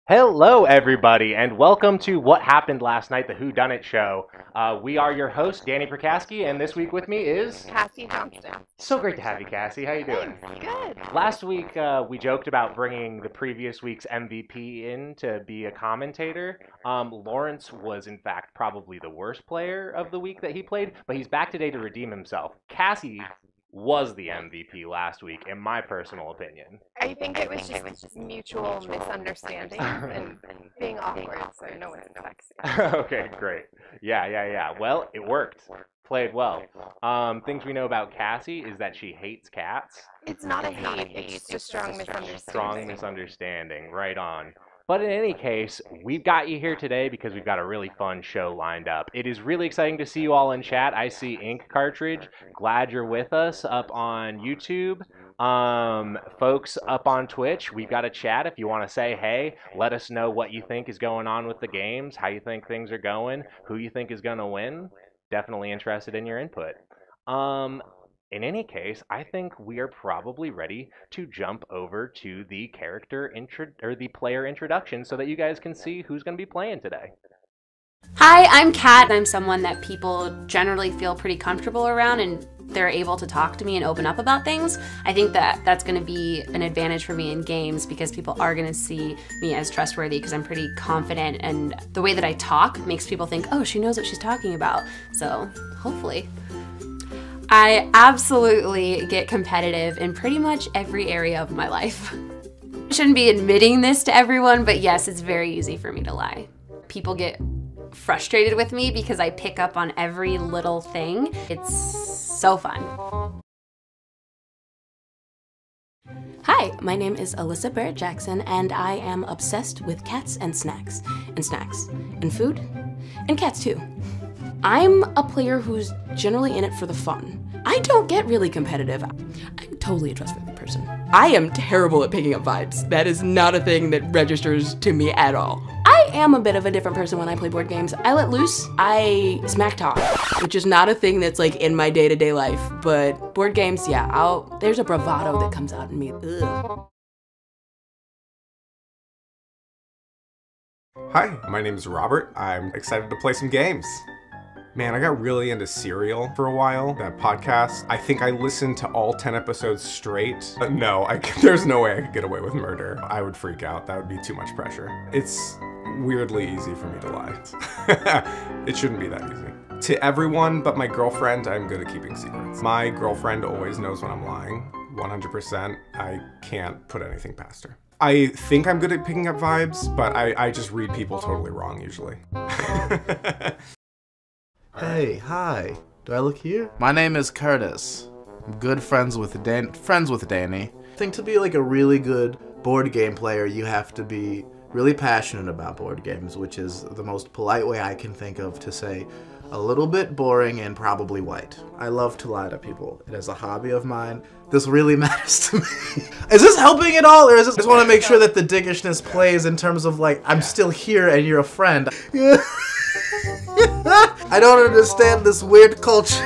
Hello, everybody, and welcome to What Happened Last Night, the Who Done It show. We are your hosts, Danny Prakaski, and this week with me is Cassie Johnston. so great to have you, Cassie. How you doing? Thanks. Good. Last week, we joked about bringing the previous week's MVP in to be a commentator. Lawrence was, in fact, probably the worst player of the week that he played, but he's back today to redeem himself. Cassie was the MVP last week, in my personal opinion. I think it was just mutual misunderstandings and being awkward, so no one's sexy. Okay, great. Yeah. Well, it worked. Played well. Things we know about Cassie is that she hates cats. It's not a hate, it's just a strong misunderstanding. Strong misunderstanding. Right on. But in any case, we've got you here today because we've got a really fun show lined up. It is really exciting to see you all in chat. I see Ink Cartridge. Glad you're with us up on YouTube. Folks up on Twitch, we've got a chat. If you want to say hey, let us know what you think is going on with the games, how you think things are going, who you think is going to win. Definitely interested in your input. In any case, I think we are probably ready to jump over to the the player introduction so that you guys can see who's going to be playing today. Hi, I'm Kat. I'm someone that people generally feel pretty comfortable around and they're able to talk to me and open up about things. I think that that's going to be an advantage for me in games because people are going to see me as trustworthy because I'm pretty confident and the way that I talk makes people think, oh, she knows what she's talking about. So hopefully. I absolutely get competitive in pretty much every area of my life. I shouldn't be admitting this to everyone, but yes, it's very easy for me to lie. People get frustrated with me because I pick up on every little thing. It's so fun. Hi, my name is Alyssa Barrett Jackson, and I am obsessed with cats and snacks, and food, and cats too. I'm a player who's generally in it for the fun. I don't get really competitive. I'm totally a trustworthy person. I am terrible at picking up vibes. That is not a thing that registers to me at all. I am a bit of a different person when I play board games. I let loose. I smack talk, which is not a thing that's like in my day-to-day life, but board games, yeah, there's a bravado that comes out in me. Ugh. Hi, my name is Robert. I'm excited to play some games. Man, I got really into Serial for a while, that podcast. I think I listened to all 10 episodes straight. No, there's no way I could get away with murder. I would freak out. That would be too much pressure. It's weirdly easy for me to lie. It shouldn't be that easy. To everyone but my girlfriend, I'm good at keeping secrets. My girlfriend always knows when I'm lying. 100%. I can't put anything past her. I think I'm good at picking up vibes, but I just read people totally wrong usually. Hey, hi. Do I look here? My name is Curtis. I'm good friends with Danny. I think to be like a really good board game player, you have to be really passionate about board games, which is the most polite way I can think of to say a little bit boring and probably white. I love to lie to people. It is a hobby of mine. This really matters to me. Is this helping at all, or is this, I just want to make sure that the dicgishness plays in terms of like, I'm still here and you're a friend. I don't understand this weird culture.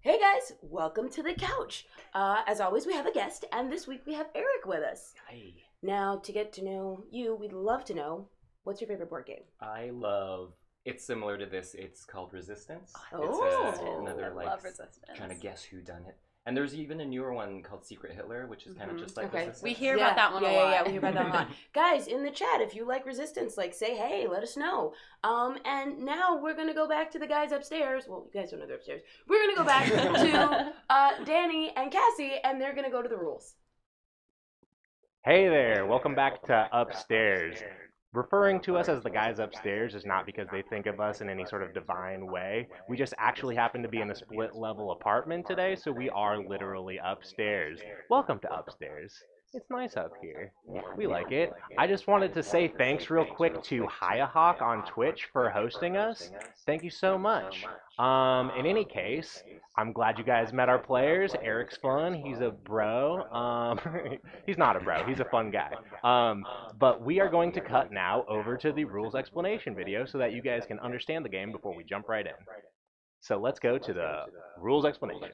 Hey guys, welcome to the couch. As always, we have a guest, and this week we have Eric with us. Hi. Now, to get to know you, we'd love to know, what's your favorite board game? It's similar to this. It's called Resistance. Oh. It's another I love Resistance. trying to guess who done it. And there's even a newer one called Secret Hitler, which is kind of just like Okay. Resistance. We hear about that one a lot. Yeah, we hear about that one a lot. Guys, in the chat, if you like Resistance, like, say hey, let us know. And now we're going to go back to the guys upstairs. Well, you guys don't know they're upstairs. We're going to go back to Danny and Cassie, and they're going to go to the rules. Hey there, welcome back to Upstairs. Referring to us as the guys upstairs is not because they think of us in any sort of divine way. We just actually happen to be in a split-level apartment today, so we are literally upstairs. Welcome to Upstairs. It's nice up here. We like it. I just wanted to say thanks real quick to Hiahawk on Twitch for hosting us. Thank you so much. In any case, I'm glad you guys met our players. Eric's fun. He's a bro. He's not a bro. He's a fun guy. But we are going to cut now over to the rules explanation video so that you guys can understand the game before we jump right in. So let's go to the rules explanation.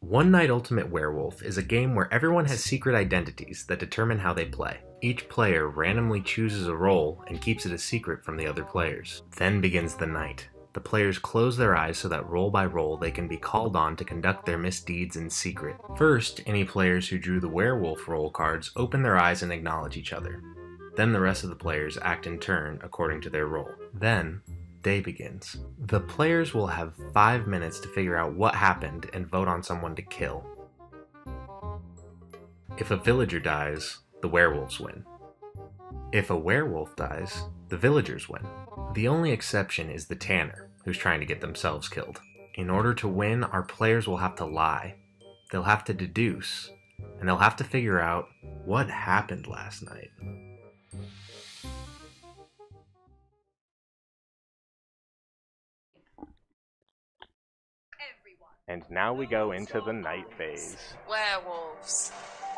One Night Ultimate Werewolf is a game where everyone has secret identities that determine how they play. Each player randomly chooses a role and keeps it a secret from the other players. Then begins the night. The players close their eyes so that role by role they can be called on to conduct their misdeeds in secret. First, any players who drew the werewolf role cards open their eyes and acknowledge each other. Then the rest of the players act in turn according to their role. Then, day begins. The players will have 5 minutes to figure out what happened and vote on someone to kill. If a villager dies, the werewolves win. If a werewolf dies, the villagers win. The only exception is the tanner, who's trying to get themselves killed. In order to win, our players will have to lie. They'll have to deduce, and they'll have to figure out what happened last night. And now we go into the night phase. Werewolves.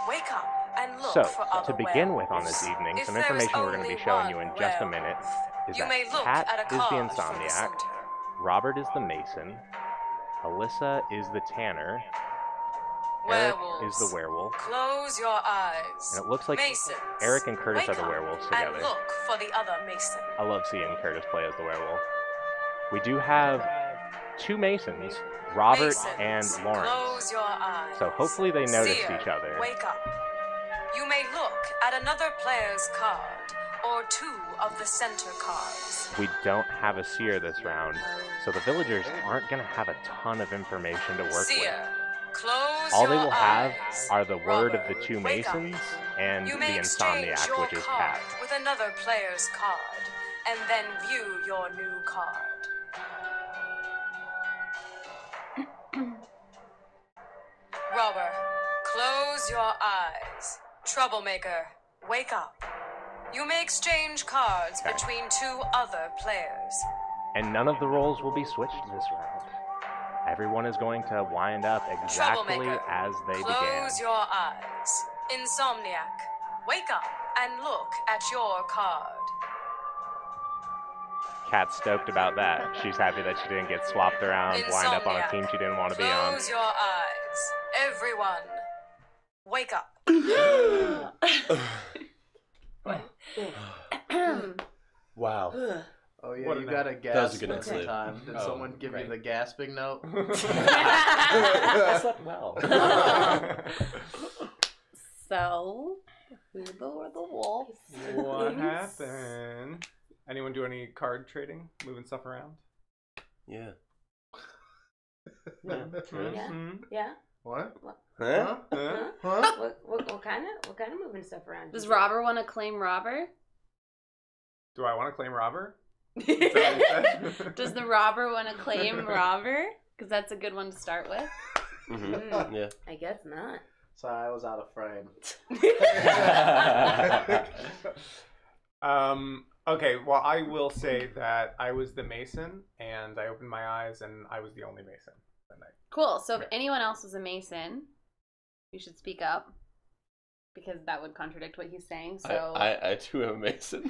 Wake up and look So, for other to begin with on werewolves. this evening, If some there is information we're going to be only showing you one in just a werewolf, minute is you may that look Kat at a is the card from the insomniac, center. Robert is the mason, Alyssa is the tanner, Eric is the Werewolves. werewolf, Close your eyes. and it looks like Masons. Eric and Curtis Wake are the up werewolves and together. look for the other mason. I love seeing Curtis play as the werewolf. We do have two masons, Robert and Masons, Lawrence. Close your eyes. So hopefully they noticed Seer, each other. Wake up. You may look at another player's card or two of the center cards. We don't have a seer this round, so the villagers aren't going to have a ton of information to work Seer, with. close All they your will have eyes. are the word of the Robert, two wake up. masons and You the may exchange insomniac, your which is card Kat. with another player's card, and then view your new card. Robber, close your eyes. Troublemaker, wake up. You may exchange cards Okay. between two other players. And none of the roles will be switched this round. Everyone is going to wind up exactly Troublemaker, as they began. close your eyes. Insomniac, wake up and look at your card. Kat's stoked about that. She's happy that she didn't get swapped around, wind up on a Insomniac, team she didn't want to be on. Close your eyes. Everyone, wake up. Wow. Oh yeah, What you a got a night. That was a gasp good night's every sleep. time. Did Oh, someone give right. you the gasping note? I slept well. So, who were the wolves? What happened? Anyone do any card trading? Moving stuff around? Yeah. Yeah. Mhm. Yeah. What? Huh? Huh? Huh? What kind of moving stuff around? Does Robert want to claim Robber? Do I want to claim robber? Does the robber want to claim Robber? Because that's a good one to start with. Mm-hmm. Yeah. I guess not. Sorry, I was out of frame. Okay, well, I will say that I was the mason, and I opened my eyes, and I was the only mason that night. Cool. So if anyone else is a Mason, you should speak up. Because that would contradict what he's saying. So I too am a mason.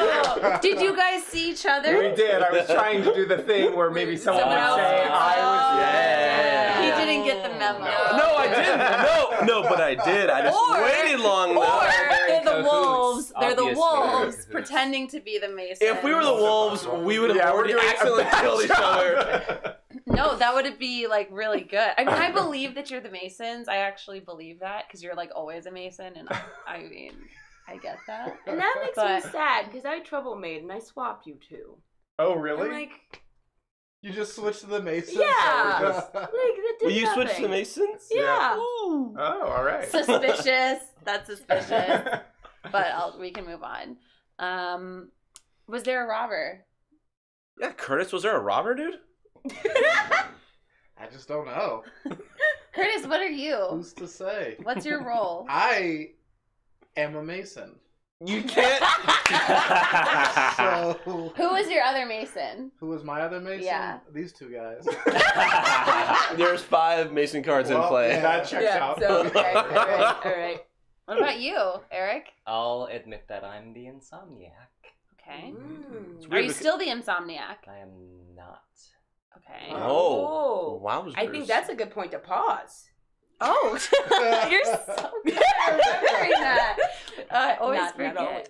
Oh! Did you guys see each other? We did. I was trying to do the thing where maybe someone would say I was. Yeah. He didn't get the memo. No, I didn't. No, but I did. I just waited long Or enough. they're the cahoots, wolves. They're the obviously. wolves pretending to be the Mason. If we were the wolves, we would have Yeah, we're already doing a accidentally bad killed each job. other. No, that would be like really good. I mean, I believe that you're the Masons. I actually believe that because you're like always a Mason, and I mean, I get that. And that makes But- me sad because I trouble made and I swapped you two. Oh, I'm really? like, You just switched to the Mason? yeah, So like that did Will you nothing. switch to the Masons? Yeah. Oh, all right. Suspicious. That's suspicious. But we can move on. Was there a robber? Yeah, Curtis, was there a robber, dude? I just don't know. Curtis, what are you? Who's to say? What's your role? I am a Mason. You can't. So Who was your other Mason? who was my other Mason? Yeah. These two guys. There's 5 Mason cards in Well, play. yeah. That checks out. So, okay, all right. What about you, Eric? I'll admit that I'm the insomniac. Okay. Mm. Are you still the insomniac? I am not. Okay. Oh, wowzers. I think that's a good point to pause. Oh, you're so good at remembering that. I always Not forget. at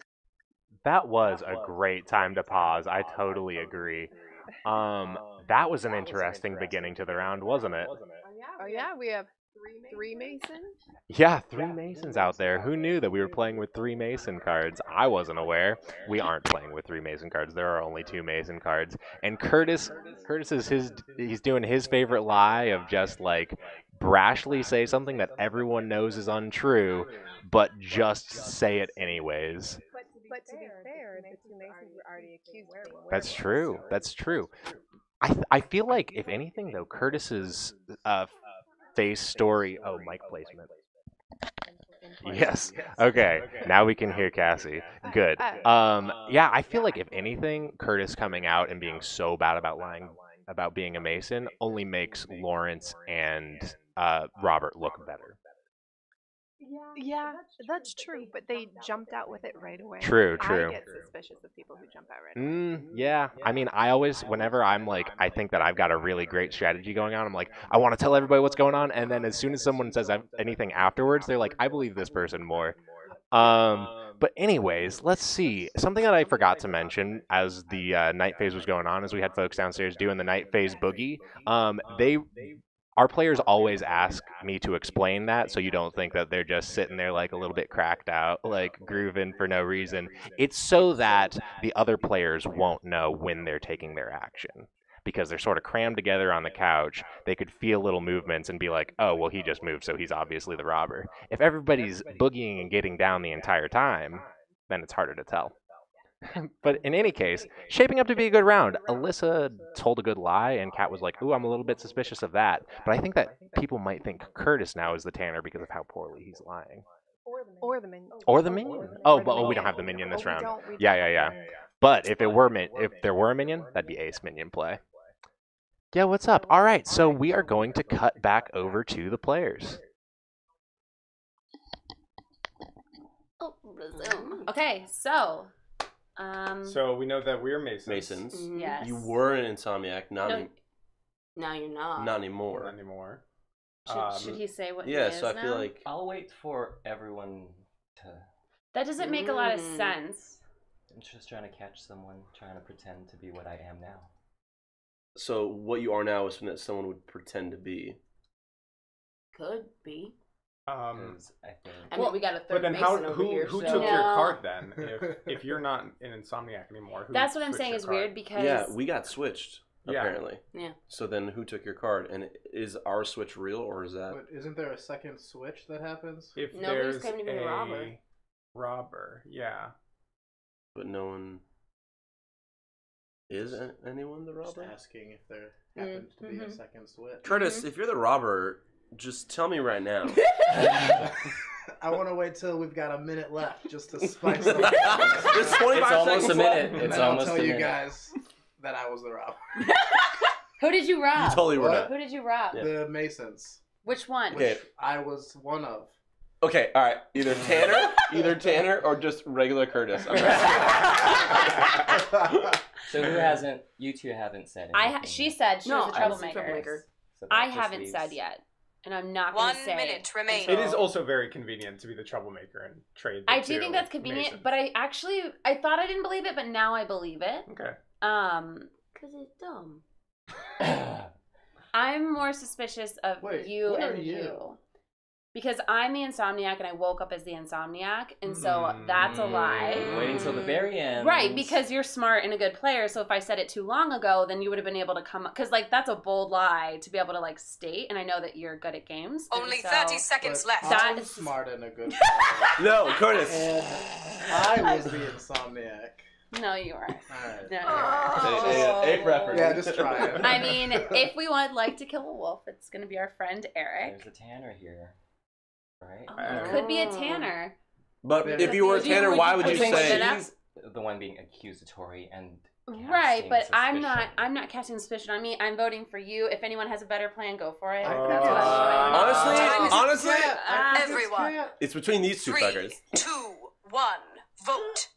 That was a great time to pause. I totally agree. That was an interesting beginning to the round, wasn't it? Oh yeah, we have three Masons. Yeah, 3 Masons out there. Who knew that we were playing with 3 Mason cards? I wasn't aware. We aren't playing with 3 Mason cards. There are only 2 Mason cards. And Curtis is he's doing his favorite lie of just like brashly say something that everyone knows is untrue, but just say it anyways. But to be fair, the 2 Masons were already accused of being That's werewolves. true. That's true. I feel like, if anything, though, Curtis's face story... Oh, mic placement. Yes. Okay. Now we can hear Cassie. Good. Yeah, I feel like, if anything, Curtis coming out and being so bad about lying about being a Mason only makes Lawrence and Robert look better. Yeah, that's true, but they jumped out with it right away. True. I get suspicious of people who jump out right away. Yeah. I mean, I always, whenever I'm like, I think that I've got a really great strategy going on, I'm like, I want to tell everybody what's going on, and then as soon as someone says anything afterwards, they're like, I believe this person more. But anyways, let's see. Something that I forgot to mention as the night phase was going on, as we had folks downstairs doing the night phase boogie, our players always ask me to explain that, so you don't think that they're just sitting there like a little bit cracked out, like grooving for no reason. It's so that the other players won't know when they're taking their action, because they're sort of crammed together on the couch. They could feel little movements and be like, oh, well, he just moved, so he's obviously the robber. If everybody's boogieing and getting down the entire time, then it's harder to tell. But in any case, shaping up to be a good round. Alyssa told a good lie, and Kat was like, ooh, I'm a little bit suspicious of that. But I think that people might think Curtis now is the Tanner because of how poorly he's lying. Or the minion. Or the minion. Oh, but we don't have the minion this round. Yeah. But if there were a minion, that'd be ace minion play. Yeah, what's up? All right, so we are going to cut back over to the players. Oh, resume. Okay, so... So we know that we're Masons. Masons. Yes. You were an Insomniac, not Now you're not. not anymore. Not anymore. Should he say what Yeah, he is so I now? feel like I'll wait for everyone to... That doesn't make a lot of sense. I'm just trying to catch someone, trying to pretend to be what I am now. so. What you are now is something that someone would pretend to be. Could be. Because I think... I mean, we got a third But then Mason over here. who so. took your card then? If you're not an Insomniac anymore, who That's what I'm switched saying your is card? weird because... Yeah, we got switched Yeah. apparently. Yeah. So then, who took your card? And is our switch real, or is that? But isn't there a second switch that happens? If Nobody's there's claiming to be a robber. Robber, yeah. But no one. Is anyone the Just robber? asking if there happens to be a second switch. Curtis, if you're the robber, just tell me right now. I want to wait till we've got a minute left just to spice it up. There's 25 It's almost seconds a minute. left. And It's then I'll almost tell a you minute. guys that I was the robber. Who did you rob? You totally were What? not. Who did you rob? Yeah. The Masons. Which one? Okay. Which I was one of. Okay, all right. Either Tanner, or just regular Curtis. I'm ready. So who hasn't... You two haven't said anything. She said she No, was a I was troublemaker. a troublemaker. So that I just haven't leaves- said yet. And I'm not going to 1 say. minute remaining. It is also very convenient to be the troublemaker and trade. The I do Oh, two think that's convenient, Masons. but I thought I didn't believe it, but now I believe it. Okay. Because it's dumb. I'm more suspicious of Wait, you what are and you? you. Because I'm the Insomniac and I woke up as the Insomniac, and so that's a lie. Waiting till the very end. Right, because you're smart and a good player, so if I said it too long ago, then you would have been able to come up, because, like, that's a bold lie to be able to, like, state, and I know that you're good at games. and Only so 30 seconds left. That I'm is smart and a good No, Curtis. And I was the Insomniac. No, you aren't. Alright. No, A reference. Yeah, just try it. I mean, if we would like to kill a wolf, it's going to be our friend Eric. There's a Tanner here. Right? It could be a Tanner. But if you were a Tanner, why would you say? He's the one being accusatory and Right, casting but I'm suspicion. not casting suspicion on me. I'm voting for you. If anyone has a better plan, go for it. Honestly, Everyone. it's between these two 3, fuckers. 2, 1, vote.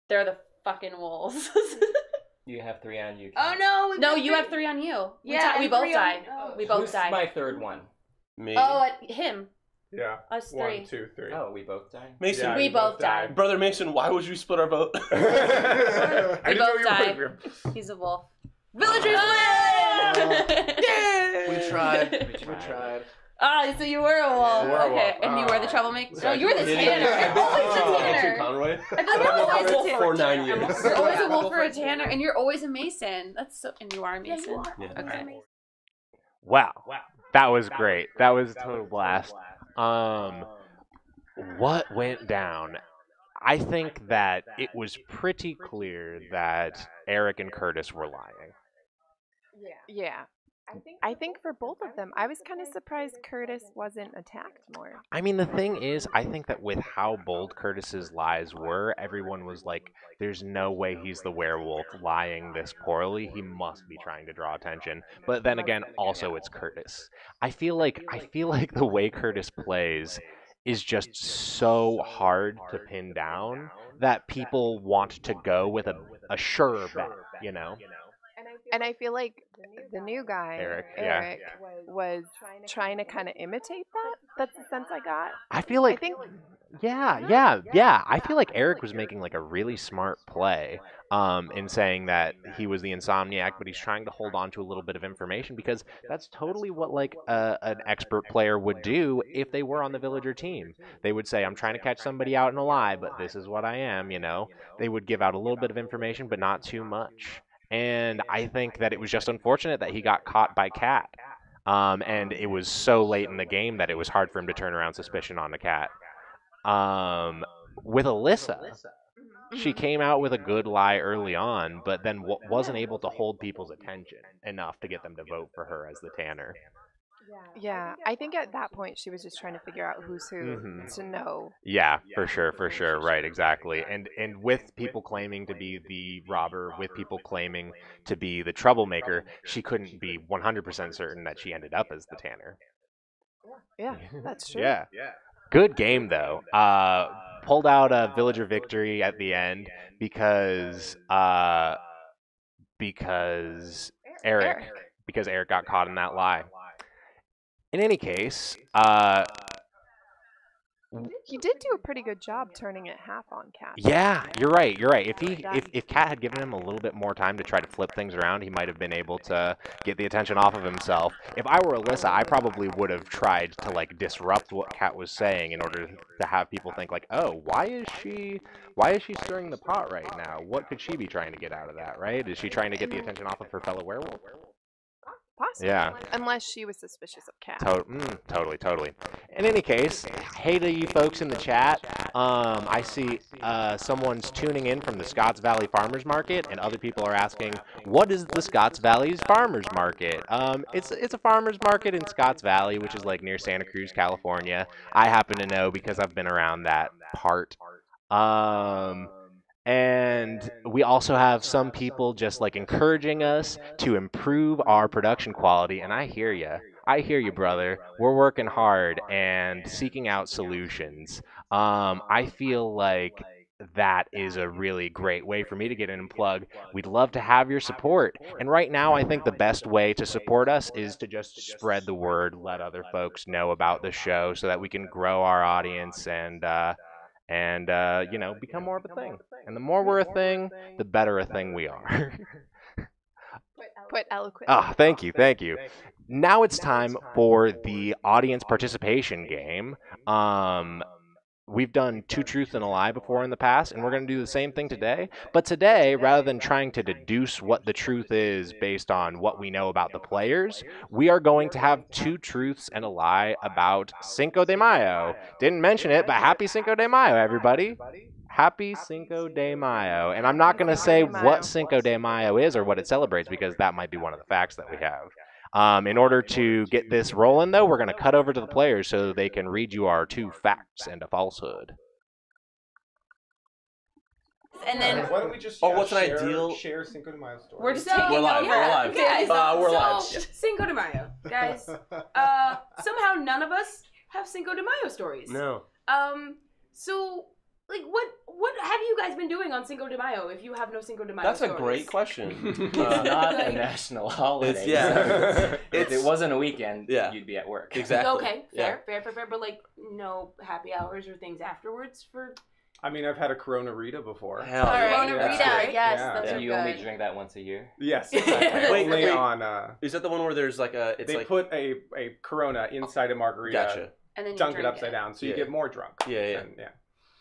They're the fucking wolves. You have 3 on you. Oh no! No, you have 3 on you. Yeah, we and both 3 on- die. oh. We both Who's die. my 3rd one? Me. Oh, him. Yeah. Us 3. 1, 2, 3. Oh, we both die. Mason. Yeah, we you both died. Brother Mason, why would you split our vote? We both died. He's a wolf. Villagers win! We tried. We tried. Ah, so you were a wolf. You were a wolf. Okay, and you were the troublemaker. No, you were the Kidding? tanner. You're always the Andrew tanner. Conroy. I feel like you're always a wolf tanner. for 9 years. You're always a wolf or a tanner, and you're always a mason. That's so. And you are a Yeah, mason. you are. Yeah. Okay. Wow, that was great. That was a total blast. What went down? I think that it was pretty clear that Eric and Curtis were lying. Yeah. I think for both of them, I was kind of surprised Curtis wasn't attacked more. I mean, the thing is, I think that with how bold Curtis's lies were, everyone was like, there's no way he's the werewolf lying this poorly. He must be trying to draw attention. But then again, also it's Curtis. I feel like the way Curtis plays is just so hard to pin down that people want to go with a sure bet, you know? And I feel like the new guy, Eric, was trying to kind of imitate that. That's the sense I got. I feel like, I think, yeah. I feel like Eric was making like a really smart play in saying that he was the insomniac, but he's trying to hold on to a little bit of information because that's totally what like an expert player would do if they were on the villager team. They would say, I'm trying to catch somebody out in a lie, but this is what I am, you know? They would give out a little bit of information, but not too much. And I think that it was just unfortunate that he got caught by Cat. And it was so late in the game that it was hard for him to turn around suspicion on the Cat. With Alyssa, she came out with a good lie early on, but then wasn't able to hold people's attention enough to get them to vote for her as the Tanner. Yeah, I think at that point she was just trying to figure out who's who to know. Yeah, for sure. Right, exactly. And with people claiming to be the robber, with people claiming to be the troublemaker, she couldn't be 100% certain that she ended up as the Tanner. Yeah, that's true. Yeah. Good game, though. Pulled out a villager victory at the end because Eric got caught in that lie. In any case, he did do a pretty good job turning it half on Cat. Yeah, you're right. If Cat had given him a little bit more time to try to flip things around, he might have been able to get the attention off of himself. If I were Alyssa, I probably would have tried to like disrupt what Cat was saying in order to have people think like, oh, why is she stirring the pot right now? What could she be trying to get out of that? Right? Is she trying to get the attention off of her fellow werewolf? Possibly. Yeah. Unless she was suspicious of Cat. Totally. In any case, hey to you folks in the chat. I see someone's tuning in from the Scotts Valley Farmers Market, and other people are asking, what is the Scotts Valley Farmers Market? It's a farmers market in Scotts Valley, which is like near Santa Cruz, California. I happen to know because I've been around that part. And we also have some people just like encouraging us to improve our production quality. And I hear you, brother. We're working hard and seeking out solutions. I feel like that is a really great way for me to get in and plug. We'd love to have your support. And right now, I think the best way to support us is to just spread the word, let other folks know about the show so that we can grow our audience and become more of a thing. And the more we're a thing, the better a thing we are. Put eloquent. Thank you. Now it's time for the audience participation game. We've done 2 truths and a lie before in the past, and we're going to do the same thing today. But today, rather than trying to deduce what the truth is based on what we know about the players, we are going to have 2 truths and a lie about Cinco de Mayo. Didn't mention it, but happy Cinco de Mayo, everybody. Happy Cinco de Mayo. And I'm not going to say what Cinco de Mayo is or what it celebrates, because that might be one of the facts that we have. In order to get this rolling, though, we're going to cut over to the players so they can read you our 2 facts and a falsehood. And then, why don't we just what's an ideal? Share Cinco de Mayo story. We're just taking We're live. over. We're live. Guys, We're so live. Cinco de Mayo, guys. Somehow none of us have Cinco de Mayo stories. No. So Like, what have you guys been doing on Cinco de Mayo if you have no Cinco de Mayo That's a stories? great question. It's not a national holiday. If it wasn't a weekend, you'd be at work. Exactly. Okay, fair. But like, no happy hours or things afterwards for. I mean, I've had a Corona Rita before. Hell Corona yeah. Rita, yes, those And are you good. only drink that once a year? Yes. Wait, Only on. Is that the one where there's like a? It's they like put a Corona inside a margarita. Gotcha. And then you dunk it drink upside it. down, so you get more drunk. Yeah.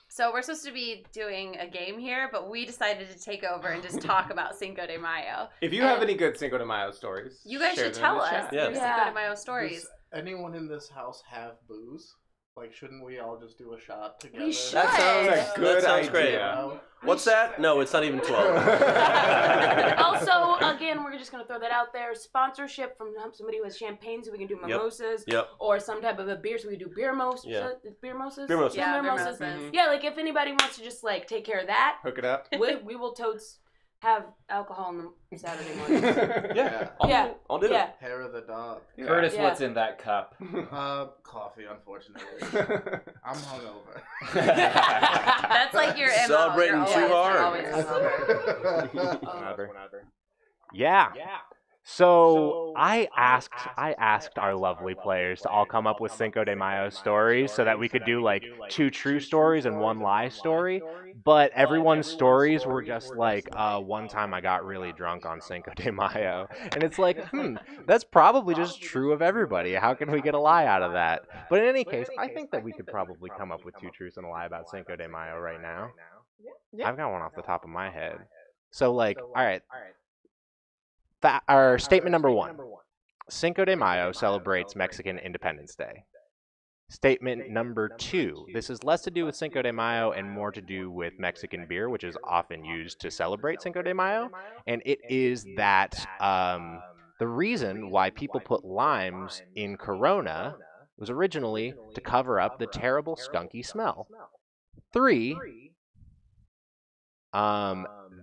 So we're supposed to be doing a game here, but we decided to take over and just talk about Cinco de Mayo. If you have any good Cinco de Mayo stories, You guys share should them tell in the us chat. your Cinco de Mayo stories. Does anyone in this house have booze? Like, shouldn't we all just do a shot together? We should. That sounds good That sounds great. idea. What's that? No, it's not even 12. Also, again, we're just gonna throw that out there. Sponsorship from somebody who has champagne, so we can do mimosas, Yep. or some type of a beer, so we do beer mimosas. Yeah. Beer mimosas. Beer mimosas. Yeah, Beer beer mimosas. mimosas. Yeah, like if anybody wants to just like take care of that, Hook it up. we will totes have alcohol on the Saturday morning. Yeah. I'll do Yeah. it. Hair of the dog. Curtis, Yeah. what's in that cup? Coffee, unfortunately. I'm hungover. That's like your MO. Celebrating You're too always hard. hungover. Yeah. So I asked our lovely players to all come up with Cinco de Mayo stories so that we could do like 2 true stories and 1 lie story. But everyone's stories were just like, one time I got really drunk on Cinco de Mayo. And it's like, that's probably just true of everybody. How can we get a lie out of that? But in any case, I think that we could probably come up with 2 truths and a lie about Cinco de Mayo right now. I've got one off the top of my head. So like, all right. Our statement number 1. Cinco de Mayo celebrates Mexican Independence Day. Statement number 2. This is less to do with Cinco de Mayo and more to do with Mexican beer, which is often used to celebrate Cinco de Mayo. And it is that the reason why people put limes in Corona was originally to cover up the terrible skunky smell. 3.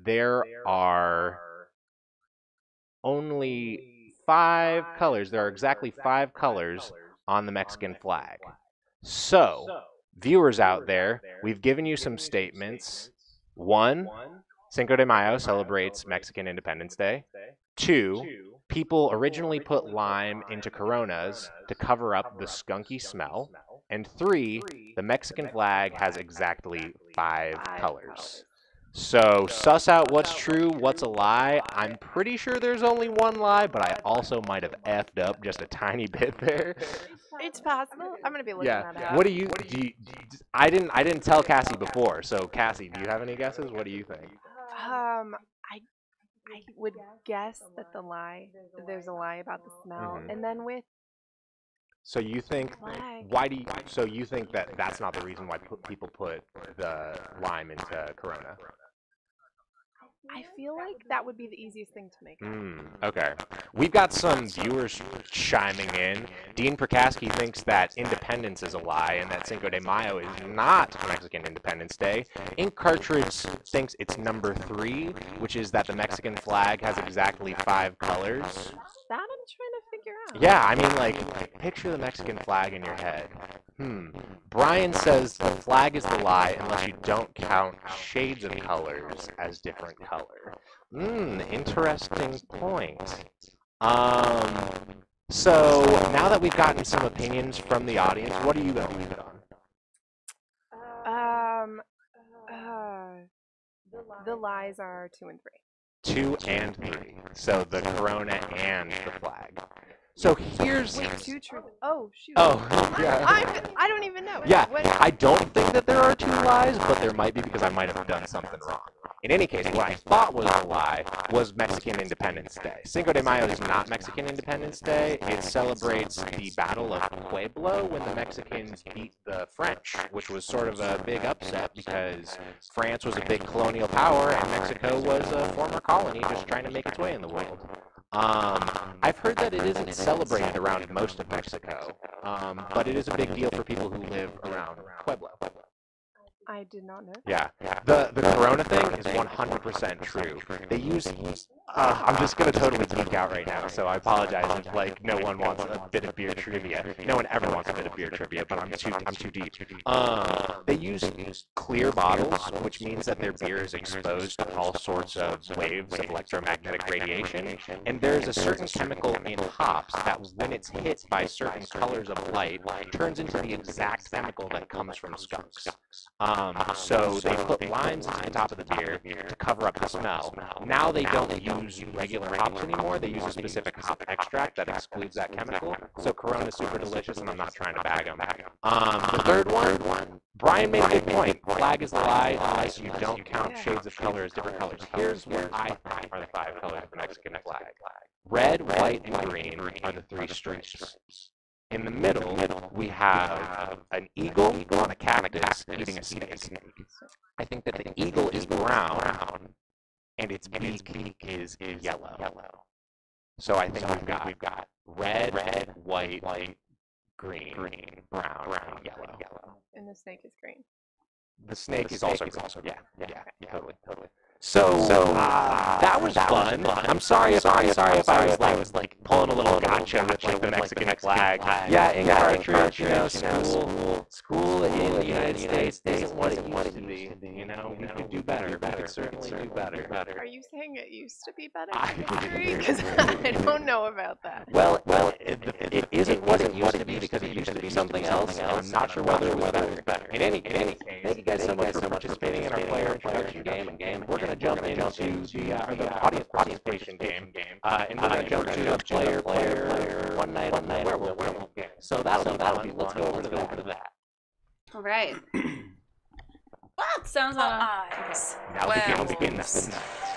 There are only 5 colors. There are exactly 5 colors on the Mexican flag. So, viewers out there, we've given you some statements. 1, Cinco de Mayo celebrates Mexican Independence Day. 2, people originally put lime into Coronas to cover up the skunky smell. And 3, the Mexican flag has exactly 5 colors. So, suss out what's true, what's a lie. I'm pretty sure there's only 1 lie, but I also might have effed up just a tiny bit there. It's possible. I'm gonna be looking that up. What do you I didn't tell Cassie before. So, Cassie, do you have any guesses? What do you think? I would guess that there's a lie about the smell, and then with So you think flag. So you think that that's not the reason why people put the lime into Corona? I feel like that would be the easiest thing to make up. Okay. We've got some viewers chiming in. Dean Prakaski thinks that Independence is a lie and that Cinco de Mayo is not Mexican Independence Day. Ink Cartridge thinks it's number 3, which is that the Mexican flag has exactly 5 colors. That I'm trying to figure out. Yeah, I mean, like, picture the Mexican flag in your head. Brian says the flag is the lie unless you don't count shades of colors as different color. Interesting point. So, now that we've gotten some opinions from the audience, what are you going to leave it on? The lies are 2 and 3. 2 and 3. So, the Corona and the flag. So here's... Wait, 2 true... Oh, shoot. Oh, yeah. I don't even know. Yeah, What? I don't think that there are 2 lies, but there might be because I might have done something wrong. In any case, what I thought was a lie was Mexican Independence Day. Cinco de Mayo is not Mexican Independence Day. It celebrates the Battle of Puebla when the Mexicans beat the French, which was sort of a big upset because France was a big colonial power and Mexico was a former colony just trying to make its way in the world. I've heard that it isn't celebrated around most of Mexico, but it is a big deal for people who live around Puebla. I did not know. Yeah, the Corona thing is 100% true. They use I'm just gonna totally geek out right now, so I apologize if like no one wants a bit of beer trivia. No one ever wants a bit of beer trivia, but I'm too deep. They use clear bottles, which means that their beer is exposed to all sorts of waves of electromagnetic radiation. And there's a certain chemical in hops that, when it's hit by certain colors of light, turns into the exact chemical that comes from skunks. So they put limes into the top of the beer to cover up the smell. Now they don't use regular hops anymore. They use a specific hop extract that excludes that chemical. So Corona is super delicious, and I'm not trying to bag them. The third one, Brian made a good point. Flag is the lie unless you don't count shades of color as different colors. Here's what I think are the 5 colors of the Mexican flag. Red, white, and green are the 3 stripes. In the middle, we have an eagle on a cactus eating a snake. I think that the eagle is brown, and its beak is yellow. So I think we've got red, white, green, brown, and yellow. And the snake is green. The snake is also green. Yeah, totally. So that was fun. I'm sorry if I was like pulling a little gotcha with like the Mexican flag. Yeah, in cartridge, you know, school in the United States isn't what it used to be. You know, we could do better. We could certainly do better. Are you saying it used to be better? Because I don't know about that. Well, it isn't what it used to be because it used to be something else. And I'm not sure whether it was better. In any case, thank you guys so much for participating in our player introduction game. We're gonna jump into the audience participation game, and we're gonna jump to a player one night werewolf game. So that'll be fun. Let's go over to that. All right. What sounds eyes? Now the game begins.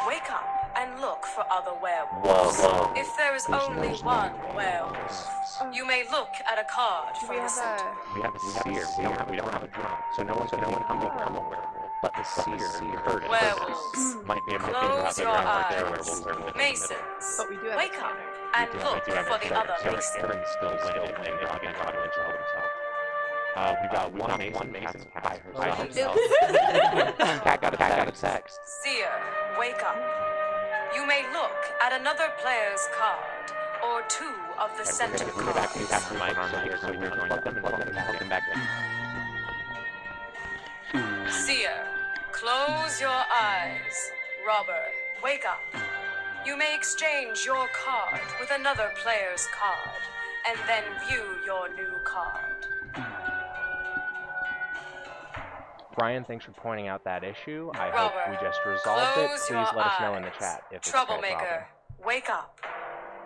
Wake up and look for other werewolves. If there is only one werewolf, you may look at a card from the center. We have a seer. We don't have a drum, so no one's gonna know I'm a werewolf. But the seer heard it. Werewolves. Might be a Close your eyes. Masons. But we do have Wake up and look for the other Masons. Aaron's still winning, and they're again talking to himself. We got one Mason by herself. Cat got a text. Seer, wake up. You may look at another player's card or 2 of the center cards. Seer, close your eyes. Robber, wake up. You may exchange your card with another player's card, and then view your new card. Brian, thanks for pointing out that issue. I Robber, hope we just resolved it. close Please your let us know in the eyes. chat if it's a Troublemaker, wake up.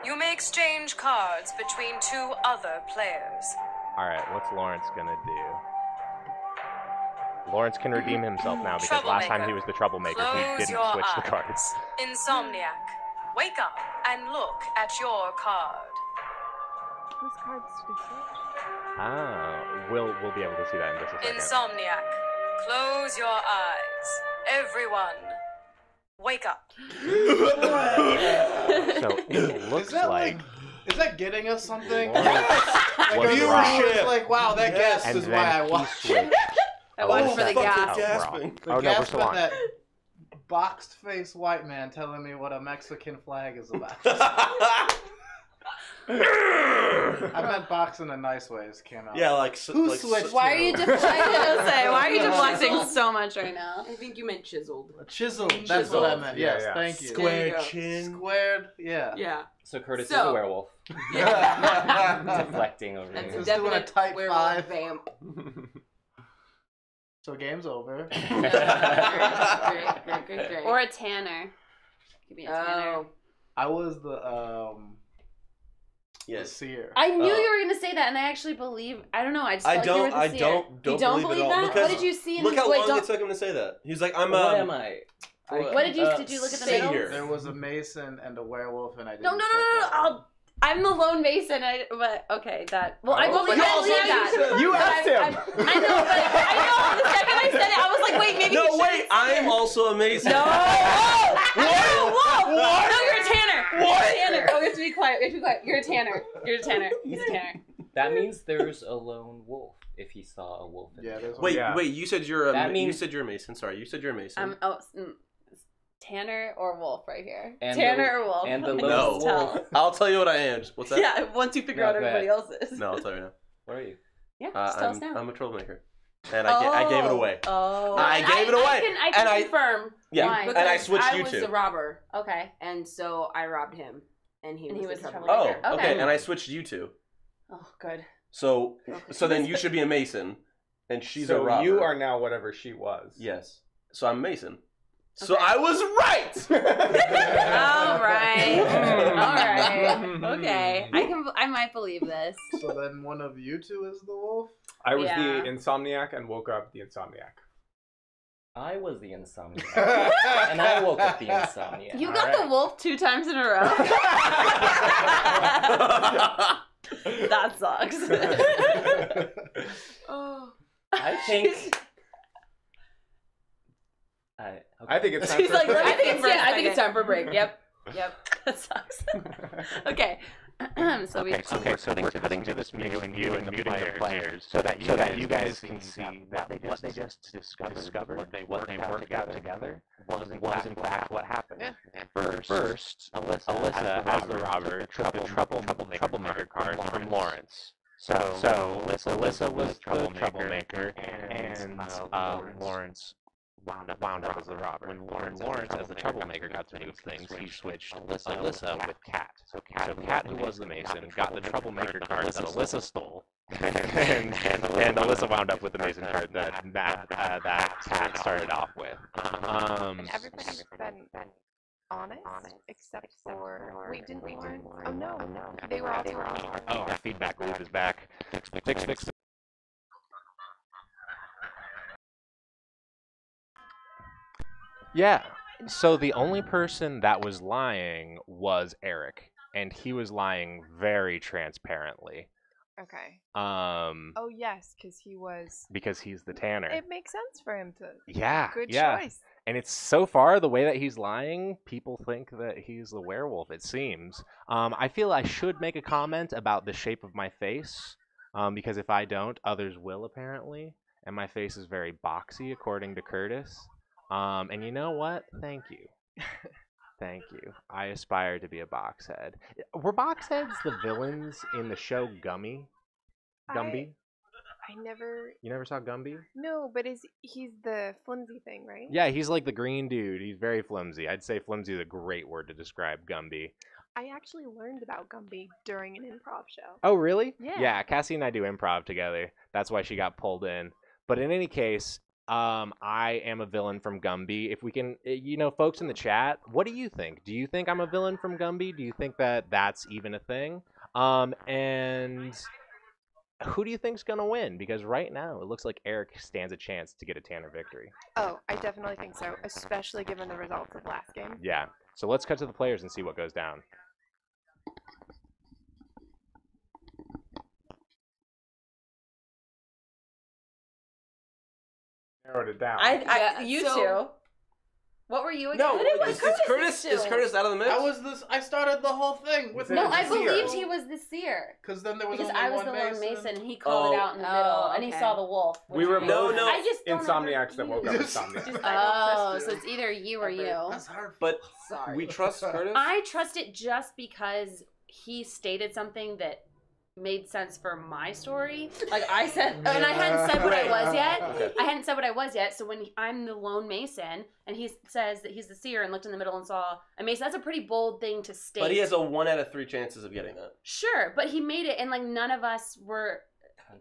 You may exchange cards between 2 other players. Alright, what's Lawrence gonna do? Lawrence can redeem himself now because last time he was the troublemaker. He Close didn't your switch the eyes. cards. Insomniac, wake up and look at your card. Whose cards did we switch? We'll be able to see that in just a second. Insomniac, close your eyes. Everyone, wake up. So it looks like Is that getting us something? Was viewership. Like, wow, that guest and is then why I he watched. switched. I watched for the gasp. Gasping. Oh no, we're still on. That boxed face white man telling me what a Mexican flag is about. I meant box in a nice way. It came out. Yeah, like who like, switched? Why are you deflecting? Why are you deflecting Chiseled. so much right now? I think you meant chiseled. Chiseled. That's what I meant. Yeah, Yes, yeah. thank you. square chin. Squared. Yeah. Yeah. So Curtis is So- a werewolf. Yeah. Deflecting over That's here. a Just doing a definite type werewolf 5. vamp. So game's over. Great. Or a tanner. Could be a tanner. Oh. I was the Yes. seer. I knew you were gonna say that, and I actually believe. I don't know. I just felt I like you were don't. the I seer. don't You don't believe it all. that? Because What did you see in look the how wait, long don't- it took him to say that. He's like, I'm What am I? What did you did you look at the middle? seer. There was a mason and a werewolf, and I didn't. No. check that. I'm the lone mason. But okay, that. Well, I believe but I you believe also that. said- you But asked him. I know, but I know. The second I said it, I was like, wait, maybe. No, you wait. I am also a mason. No! Whoa! What? No, you're a tanner. What? You're a tanner. Oh, we have to be quiet. We have to be quiet. You're a tanner. You're a tanner. He's a tanner. That means there's a lone wolf if he saw a wolf. In Yeah, the there's field. Wait, Yeah. wait. You said you're a. That You means- said you're a mason. Sorry, you said you're a mason. Tanner or Wolf right here? And Tanner or Wolf? And the No. little wolf. I'll tell you what I am. What's that? Yeah, once you figure out everybody else's. No, I'll tell you now. Where are you? Yeah, just tell us now. I'm a troublemaker. And I gave it away. Oh. I gave it away. I can confirm. Yeah, Why? and I switched you I was two. the robber. Okay. And so I robbed him. And he was the Oh, troublemaker. okay. And I switched you two. Oh, good. So then you should be a Mason, and she's a So robber. you are now whatever she was. Yes. So I'm Mason. So I was right. All right. All right. Okay. I might believe this. So then one of you two is the wolf? I was Yeah. the insomniac and woke up the insomniac. I was the insomniac. And I woke up the insomniac. You got the wolf 2 times in a row. That sucks. Oh. I think. I think it's time She's for like, a break. I think it's time for a break. Yep. That sucks. Okay. So we So we're cutting to this meeting and muting the players so that you guys can see that what they just discovered, what they worked out together was in fact what happened. First, Alyssa as the robber took the troublemaker card from Lawrence. So Alyssa was the troublemaker, and Lawrence wound up as the robber. When Lawrence as the troublemaker got to move things, he switched Alyssa with Kat. So Kat, who was the Mason, got the troublemaker card that Alyssa stole, and Alyssa wound up with the Mason card that Kat started off with. And everybody's been honest, except for wait, didn't Lawrence? Oh no, they were all. Oh, our feedback loop is back. Fix. Yeah. So the only person that was lying was Eric, and he was lying very transparently. Okay. Oh yes, because he was. Because he's the Tanner. It makes sense for him to. Yeah. Good yeah. choice. And it's so far the way that he's lying, people think that he's the werewolf. It seems. I feel I should make a comment about the shape of my face, because if I don't, others will apparently. And my face is very boxy, according to Curtis. And you know what? Thank you. Thank you. I aspire to be a boxhead. Were boxheads the villains in the show Gumby? Gumby? I never. You never saw Gumby? No, but he's the flimsy thing, right? Yeah, he's like the green dude. He's very flimsy. I'd say flimsy is a great word to describe Gumby. I actually learned about Gumby during an improv show. Oh, really? Yeah. Yeah, Cassie and I do improv together. That's why she got pulled in. But in any case, I am a villain from Gumby. If we can, folks in the chat, what do you think? Do you think I'm a villain from Gumby? Do you think that that's even a thing? And who do you think's gonna win? Because right now it looks like Eric stands a chance to get a Tanner victory. Oh, I definitely think so, especially given the results of last game. Yeah. So let's cut to the players and see what goes down. Narrowed it down. You two. What were you again? No, is Curtis out of the mix? I started the whole thing with No, I believed he was the seer. Because then there was Because only I was one the lone Mason. Mason. He called it out in the middle, and he saw the wolf. We were both I just don't insomniacs that woke up insomniacs. Oh, so it's either you or you. That's hard. But Sorry. we trust Curtis. I trust it just because he stated something that made sense for my story. Like I said, and I hadn't said what I was yet. Okay. I hadn't said what I was yet. So when I'm the lone Mason and he says that he's the seer and looked in the middle and saw a Mason, that's a pretty bold thing to state. But he has a 1 out of 3 chances of getting that. Sure, but he made it, and like none of us were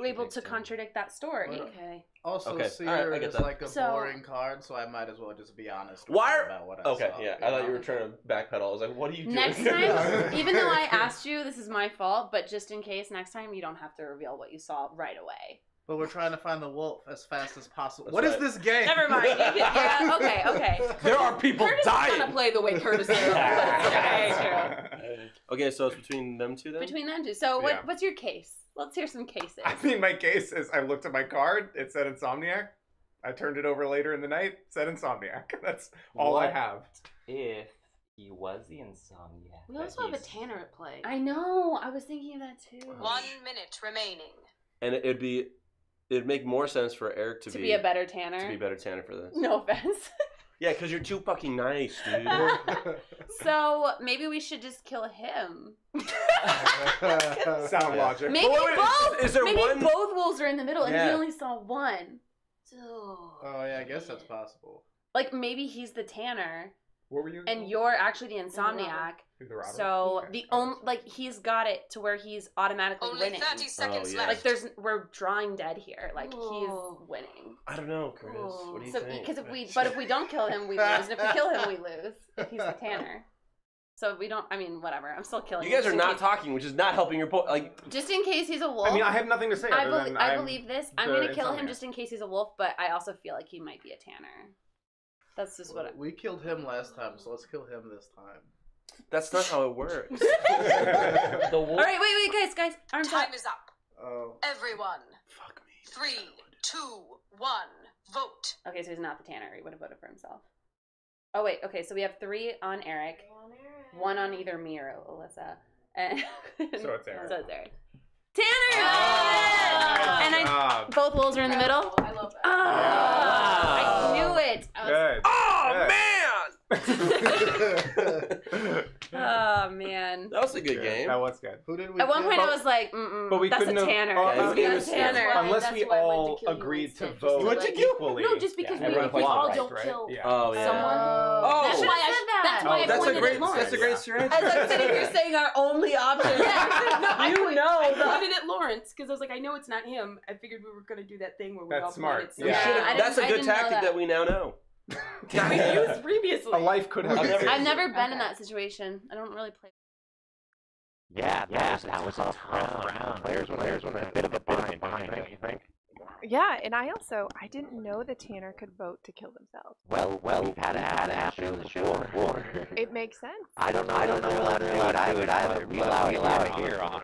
able to contradict that story. Well, Okay. Also, Okay, seer alright, I get is that. like a boring card, so I might as well just be honest Why? about what I Okay, saw. yeah. I thought you were trying to backpedal. I was like, what are you doing? Next time, even though I asked you, this is my fault, but just in case, next time you don't have to reveal what you saw right away. But we're trying to find the wolf as fast as possible. That's What is right. this game? Never mind. Yeah, okay. There are people Curtis dying. is gonna play the way Curtis is. Okay, true. Okay, so it's between them two then? Between them two. So Yeah. what's your case? Let's hear some cases. I mean, my case is I looked at my card, it said Insomniac. I turned it over later in the night, it said Insomniac. That's all I What? have. If he was the insomniac. We also have a Tanner at play. I know. I was thinking of that too. 1 minute remaining. And it'd make more sense for Eric to To be a better Tanner. to be better Tanner for this. No offense. Yeah, because you're too fucking nice, dude. So maybe we should just kill him. Sound logic. Maybe both. Is there maybe one? both wolves are in the middle, and he Yeah. only saw one. Oh yeah, I guess that's possible. Like maybe he's the Tanner, What were you? and you're actually the Insomniac. Who's the robber? So Okay. the only he's got it to where he's automatically Only winning. 30 seconds yeah. left. Like we're drawing dead here. Like he's winning. I don't know, Chris. What do you So think? because if we don't kill him, we lose, and if we kill him, we lose. If he's the Tanner. So we don't. I mean, whatever. I'm still killing. You guys him are just in not case- talking, which is not helping your point. Like, Just in case he's a wolf. I mean, I have nothing to say. I, other than I I'm believe this. I'm the gonna kill him Insomniac. just in case he's a wolf, but I also feel like he might be a Tanner. That's just what. We killed him last time, so let's kill him this time. that's not how it works. The wolf. All right, wait, guys, arms Time up. is up. Oh. Everyone. Fuck me. 3, 2, 1. Vote. Okay, so he's not the Tanner. He would have voted for himself. Oh wait, okay, so we have 3 on Eric, 1 on either me or Alyssa, and So it's Eric. So it's Eric. Tanner! And both wolves are in the middle. I love that. I knew it. Good. Oh, man! Oh man. That was a good game. That was good. Who did we? At one kill? point, I was like, But we that's a couldn't have- Tanner. oh, yeah, That's a Tanner. Unless That's we why I went to all kill you agreed to instead, vote What'd you do? equally. No, just because everyone we all fought, don't right? kill Yeah. Oh, yeah. someone. Oh, That's why I said that. That's why I that's a pointed great. at Lawrence. That's a great strategy. As I'm sitting here saying our only option. I know. pointed at Lawrence because I was like, I know it's not him. I figured we were gonna do that thing where we That's all smart. pointed. Yeah. Should've- I didn't- that's a I good didn't know tactic that. that we now know. We used previously. A life could have. I've never been in that situation. I don't really play. Yeah, that was a tough round. Players were in a bit of a bind, don't you think? Yeah, and I didn't know the Tanner could vote to kill themselves. Well, we've had a show before. It makes sense. I don't know how to do it either. We allow it here on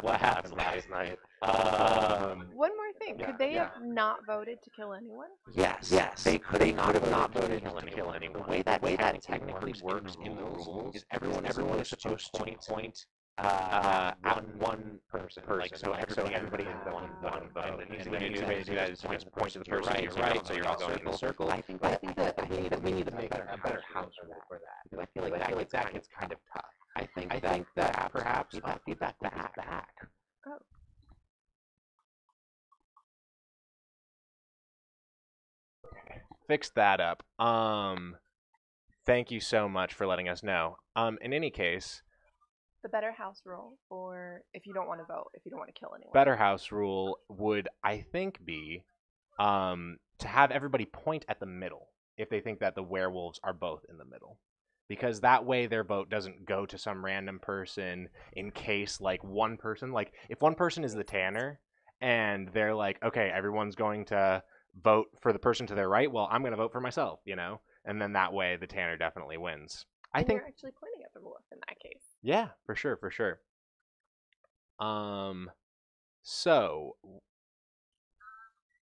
what happened last night. One more thing, could they have not voted to kill anyone? Yes, they could not voted to kill anyone. The way that technically works in the rules is everyone is supposed to point at one person. Like so everybody in the one vote. And the easiest way to do that is to just point to the person to your right, so you're all going in a circle. I think that we need to make a better house for that. Because I feel like that gets kind of tough. I think that perhaps feedback back. Oh. Fixed that up. Thank you so much for letting us know. In any case, The better house rule, or if you don't want to vote, if you don't want to kill anyone. better house rule would, I think, be to have everybody point at the middle if they think that the werewolves are both in the middle. Because that way their vote doesn't go to some random person in case, like, one person, like, if one person is the Tanner and they're like, okay, everyone's going to vote for the person to their right, well, I'm going to vote for myself, you know? And then that way the Tanner definitely wins. I And think you're actually pointing at the wolf in that case. yeah, for sure. So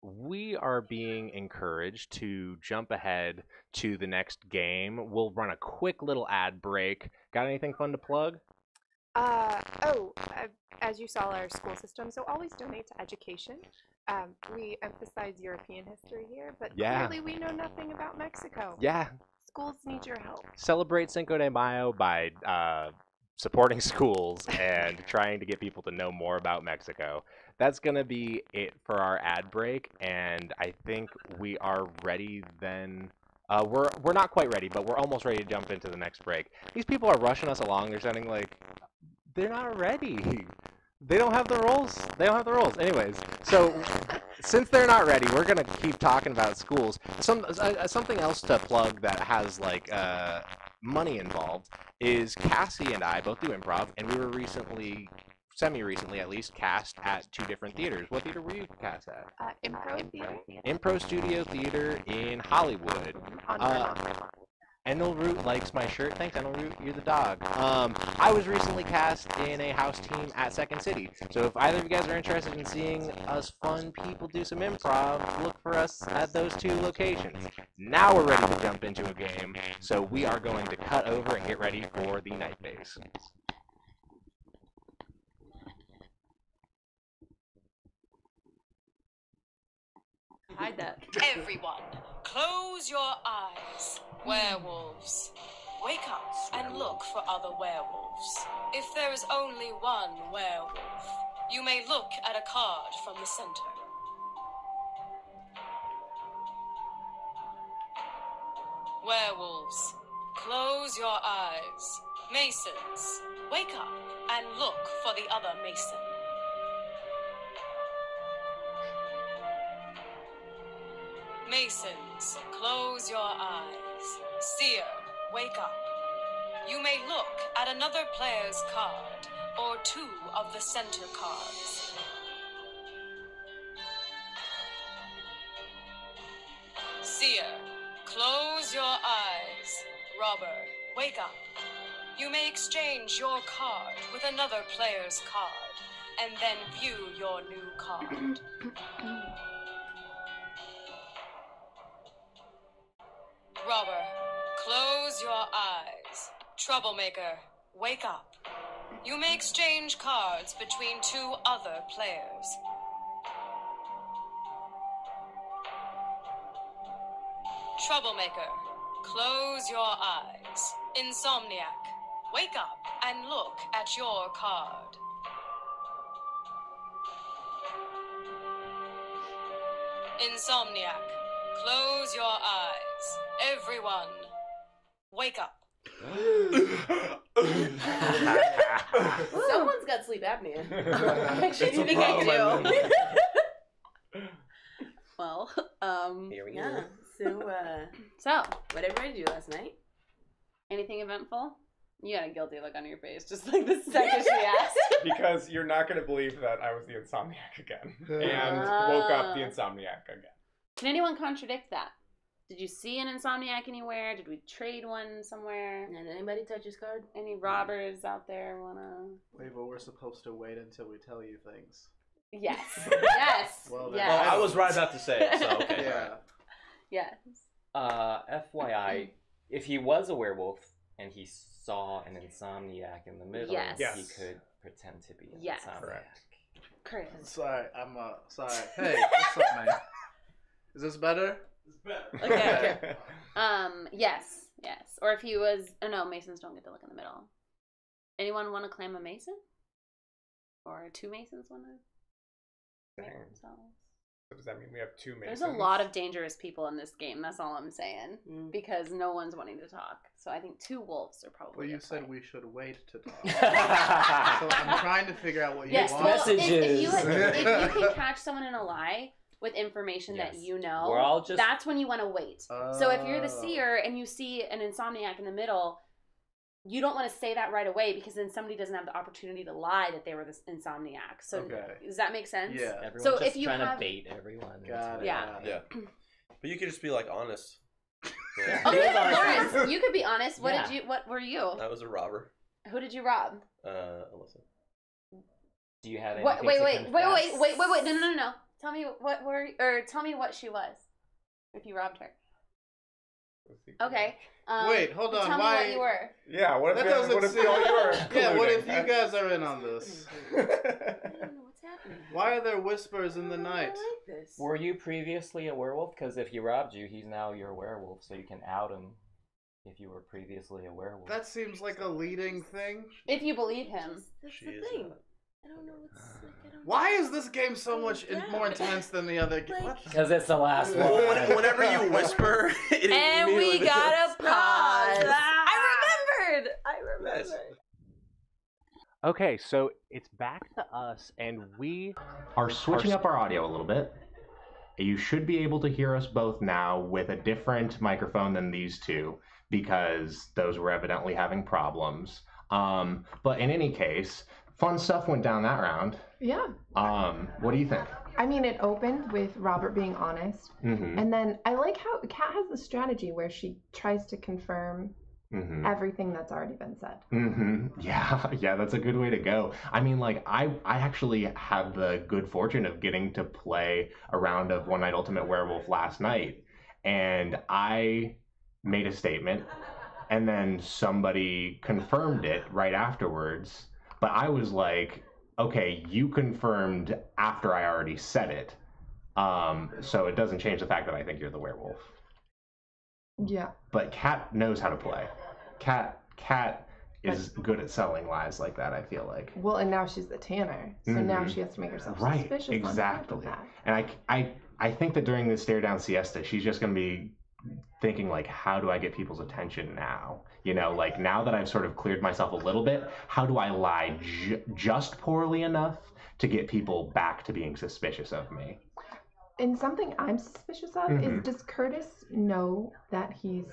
we are being encouraged to jump ahead to the next game. We'll run a quick little ad break. Got anything fun to plug? As you saw our school system, so always donate to education. We emphasize European history here, but Yeah. clearly we know nothing about Mexico. Yeah. Schools need your help. Celebrate Cinco de Mayo by supporting schools and trying to get people to know more about Mexico. That's going to be it for our ad break, and I think we are ready then. We're not quite ready, but we're almost ready to jump into the next break. These people are rushing us along. They're sounding like they're not ready. They don't have the roles. Anyways, so since they're not ready, we're gonna keep talking about schools. Something else to plug that has like money involved is Cassie and I both do improv, and we were recently, semi-recently at least, cast at 2 different theaters. What theater were you cast at? Improv theater Impro Studio Theater in Hollywood. on Vermont. Enel Root likes my shirt. Thanks, Enel Root. You're the dog. I was recently cast in a house team at Second City. So if either of you guys are interested in seeing us fun people do some improv, look for us at those 2 locations. Now we're ready to jump into a game. So we are going to cut over and get ready for the night base. Hide that. Everyone, close your eyes. Werewolves, wake up and look for other werewolves. If there is only one werewolf, you may look at a card from the center. Werewolves, close your eyes. Masons, wake up and look for the other mason. Masons, close your eyes. Seer, wake up. You may look at another player's card or two of the center cards. Seer, close your eyes. Robber, wake up. You may exchange your card with another player's card and then view your new card. Robber, close your eyes. Troublemaker, wake up. You may exchange cards between two other players. Troublemaker, close your eyes. Insomniac, wake up and look at your card. Insomniac, close your eyes. Everyone, wake up. Someone's got sleep apnea. I actually think I do. Well, Here we yeah. go. So, what did everybody do last night? Anything eventful? You got a guilty look on your face, just like the second she asked. Because you're not going to believe that I was the Insomniac again. And woke up the Insomniac again. Can anyone contradict that? Did you see an Insomniac anywhere? Did we trade one somewhere? Did anybody touch his card? Any robbers out there wanna? Wait, but we're supposed to wait until we tell you things. Yes. Yes. Well, yes. Well, I was right about to say it, so okay. Yeah. Yes. FYI, if he was a werewolf and he saw an Insomniac in the middle, Yes. he could pretend to be an Yes. Insomniac. Correct. Sorry, sorry. Hey, what's up, man? Is this better? It's better. Okay. Yes. Yes. Or if he was, oh no, Masons don't get to look in the middle. Anyone want to claim a Mason? Or two Masons want to claim themselves? So does that mean we have two Masons? There's a lot of dangerous people in this game. That's all I'm saying. Because no one's wanting to talk. So I think two wolves are probably. Well, you a said fight. we should wait to talk. So I'm trying to figure out what you Yes. want. Well, if you can catch someone in a lie with information that you know, We're all just- that's when you want to wait. So if you're the seer and you see an Insomniac in the middle, you don't want to say that right away because then somebody doesn't have the opportunity to lie that they were this Insomniac. So does that make sense? Yeah. Everyone's so just if you trying have... to bait everyone. Yeah. But you could just be like honest. Okay, Lawrence, you could be honest. What Yeah. did you? What were you? I was a robber. Who did you rob? Alyssa. Do you have anything What? Wait, to wait. confess? No. Tell me what were, or tell me what she was. If you robbed her. Okay. Wait, hold on. Tell me Why? what you were. Yeah, what if, That doesn't what if seem- we all were Yeah, what if colluding? you guys are in on this? Why are there whispers in the night? Were you previously a werewolf? Because if he robbed you, he's now your werewolf, so you can out him if you were previously a werewolf. That seems like a leading thing. If you believe him. That's She the is thing. not. I don't know what's like. I don't Why is this game so much more intense than the other game? Because it's the last one. Whenever you whisper, it And we immediately- got a pause. I remembered. Nice. Okay, so it's back to us, and we are switching up our audio a little bit. You should be able to hear us both now with a different microphone than these two because those were evidently having problems. But in any case, fun stuff went down that round. Yeah. What do you think? I mean, it opened with Robert being honest. Mm-hmm. And then I like how Kat has the strategy where she tries to confirm everything that's already been said. Yeah, that's a good way to go. I mean, like, I actually had the good fortune of getting to play a round of One Night Ultimate Werewolf last night, and I made a statement, and then somebody confirmed it right afterwards, but I was like, okay, you confirmed after I already said it, so it doesn't change the fact that I think you're the werewolf. Yeah. But Kat knows how to play. Kat is good at selling lies like that, I feel like. Well, and now she's the Tanner, so now she has to make herself suspicious. Exactly. On top of that. And I think that during this stare down siesta, she's just going to be thinking like, how do I get people's attention now? You know, like now that I've sort of cleared myself a little bit, how do I lie just poorly enough to get people back to being suspicious of me? And something I'm suspicious of is, does Curtis know that he's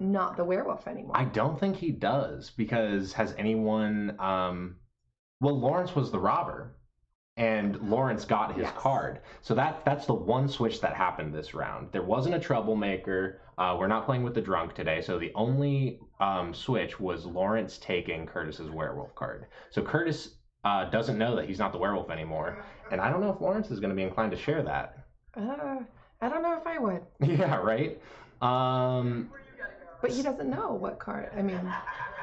not the werewolf anymore? I don't think he does, because has anyone... well, Lawrence was the robber, and Lawrence got his card. So that's the one switch that happened this round. There wasn't a troublemaker. We're not playing with the drunk today, so the only switch was Lawrence taking Curtis's werewolf card. So Curtis doesn't know that he's not the werewolf anymore, and I don't know if Lawrence is going to be inclined to share that. I don't know if I would. Yeah, right? But he doesn't know what card. I mean...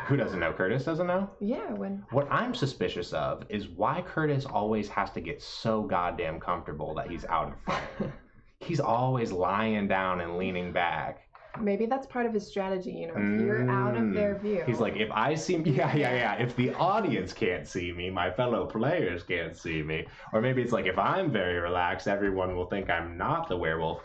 Who doesn't know? Curtis doesn't know? Yeah, when... What I'm suspicious of is why Curtis always has to get so goddamn comfortable that he's out in front. He's always lying down and leaning back. Maybe that's part of his strategy, you know, if you're out of their view. He's like, if I see... Yeah. If the audience can't see me, my fellow players can't see me. Or maybe it's like, if I'm very relaxed, everyone will think I'm not the werewolf.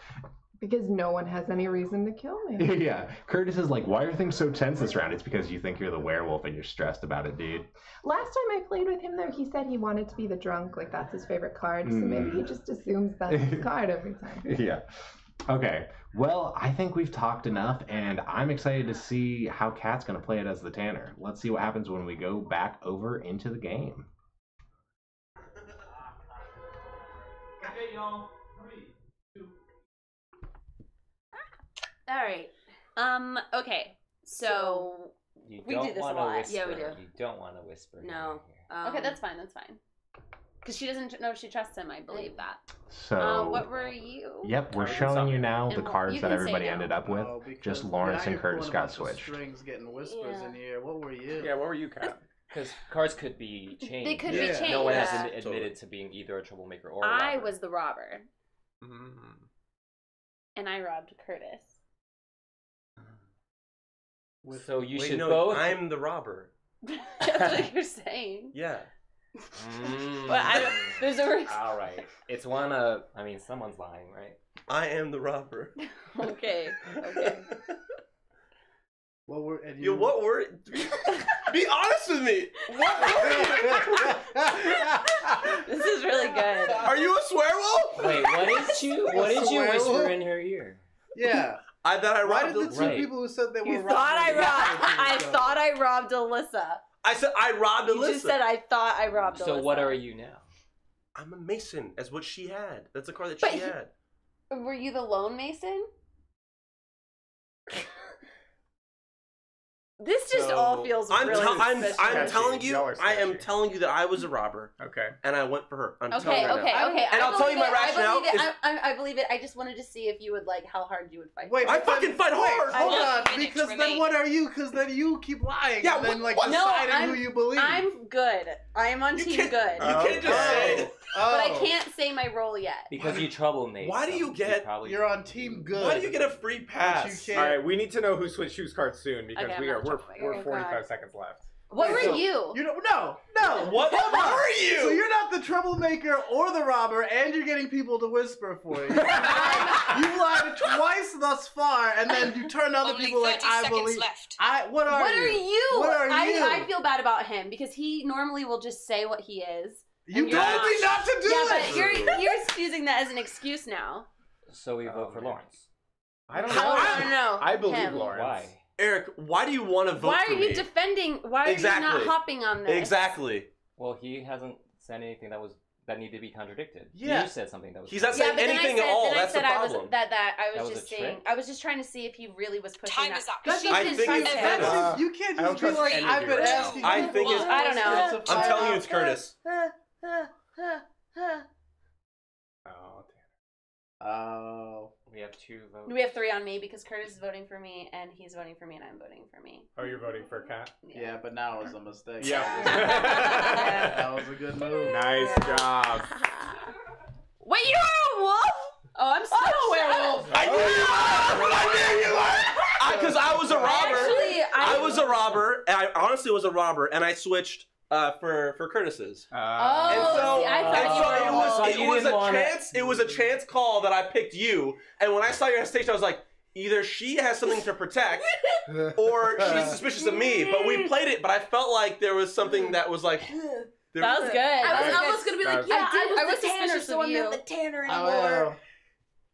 Because no one has any reason to kill me. Yeah. Curtis is like, why are things so tense this round? It's because you think you're the werewolf and you're stressed about it, dude. Last time I played with him, though, he said he wanted to be the drunk. Like, that's his favorite card. So maybe he just assumes that's his card every time. Yeah. Okay. Well, I think we've talked enough, and I'm excited to see how Kat's going to play it as the Tanner. Let's see what happens when we go back over into the game. Okay, y'all. 3, 2. All right. Okay. So You we don't do this a wanna lot. Whisper. Yeah, we do. You don't want to whisper. No. Okay, that's fine. That's fine. Because she doesn't know she trusts him. I believe that. So, what were you? Yep, we're showing you now the And cards you that can say everybody no. ended up with. Oh, because Just Lawrence now and you're Curtis pulling a got bunch of switched. Strings getting whispers in here. What were you? Yeah, what were you, Kat? Because cards could be changed. They could be changed. No one has Yeah. admitted to being either a troublemaker or a I robber. was the robber. And I robbed Curtis. So you Wait, should no, both. I'm the robber. That's what you're saying. Yeah. But I don't, there's a risk. All right. It's one of. I mean, someone's lying, right? I am the robber. Okay. What were? Yo, what were? Be honest with me. What were? This is really good. Are you a swearwolf? Wait, what did you whisper in her ear? Yeah. I thought I Why robbed. did the two people who said they were You thought I robbed. I thought I robbed Alyssa. I said I robbed Alyssa. You just said I thought I robbed Alyssa. So what are you now? I'm a Mason, as what she had. That's the card that But she had. Were you the lone Mason? This just all feels really suspicious. I'm telling you, I am telling you that I was a robber. Okay. And I went for her. I'm Okay. telling you right now. And I'll tell you my rationale. I believe it. I just wanted to see if you would how hard you would fight. Wait, I fucking fight hard. Hold on, because then what are you? Because then you keep lying. Yeah, and then no, deciding who you believe. I'm good. I am on team good. You can't just say. But I can't say my role yet. Because you troublemaker. Why do you get? You're on team good. Why do you get a free pass? All right, we need to know who switched whose cards soon because Okay, we're 45 seconds left. What were you? You don't. No. What Hold on. were you? So you're not the troublemaker or the robber, and you're getting people to whisper for you. You've lied twice thus far, and then you turn to other people like I believe. What are you? What are you? I feel bad about him because he normally will just say what he is. You told me not to do it. it. Yeah, but you're using that as an excuse now. So we vote for Lawrence. I don't know. I believe him. Lawrence. Why? Eric, why do you want to vote Why for are you me? defending? Why are you not hopping on this? Exactly. Well, he hasn't said anything that needed to be contradicted. Yeah. You said something that was. He's not saying anything at all. That's the problem. I was just saying. I was just trying to see if he really was pushing Time that. is up. I think you can't just be like, I've been asking. I think it's. I don't know. I'm telling you, it's Curtis. Oh. We have 2 votes. We have 3 on me because Curtis is voting for me and he's voting for me and I'm voting for me. Oh, you're voting for Kat? Yeah, but now it was a mistake. Yeah. That was a good move. Nice job. Wait, you're a wolf? Oh, I'm still a werewolf. I knew you were! I knew you were! robber. And I honestly was a robber, and I switched for Curtis's. It was a chance call that I picked you. And when I saw you on stage, I was like, either she has something to protect, or she's suspicious of me. But we played it, but I felt like there was something that was like. That was good. I was almost gonna be like, yeah, I was the Tanner, suspicious so of I'm you. not the Tanner anymore.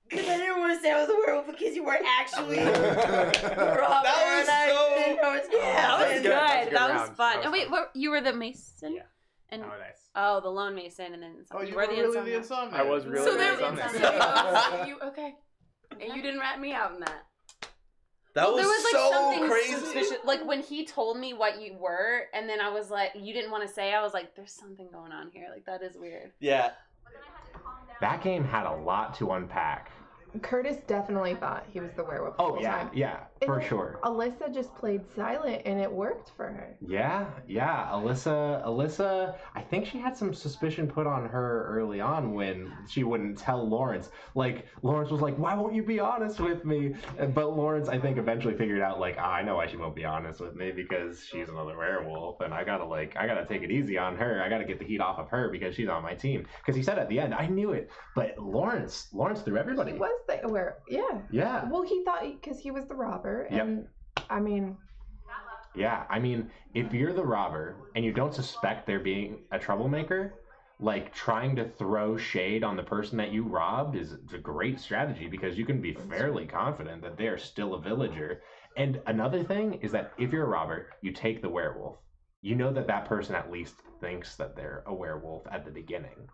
Because I didn't want to say I was a werewolf because you were actually Robert. That was good. That was fun. And wait, you were the Mason? Yeah. And, oh, nice. Oh, the lone Mason, and then you were really the Insomniac. I was really the Insomniac. Okay. And you didn't rat me out in that. That was, there was like so something crazy. suspicious. Like when he told me what you were, and then I was like, you didn't want to say. I was like, there's something going on here. Like that is weird. Yeah. That game had a lot to unpack. Curtis definitely thought he was the werewolf. Oh yeah, yeah, for sure. Alyssa just played silent, and it worked for her. Yeah. Alyssa, I think she had some suspicion put on her early on when she wouldn't tell Lawrence. Like, Lawrence was like, why won't you be honest with me? But Lawrence, I think, eventually figured out, like, I know why she won't be honest with me, because she's another werewolf, and I gotta take it easy on her. I gotta get the heat off of her because she's on my team. Because he said at the end, I knew it. But Lawrence threw everybody. He was the Yeah. Well, he thought because he was the robber, and I mean. Yeah, I mean, if you're the robber and you don't suspect there being a troublemaker, like trying to throw shade on the person that you robbed is a great strategy because you can be fairly confident that they're still a villager. And another thing is that if you're a robber, you take the werewolf. You know that person at least thinks that they're a werewolf at the beginning.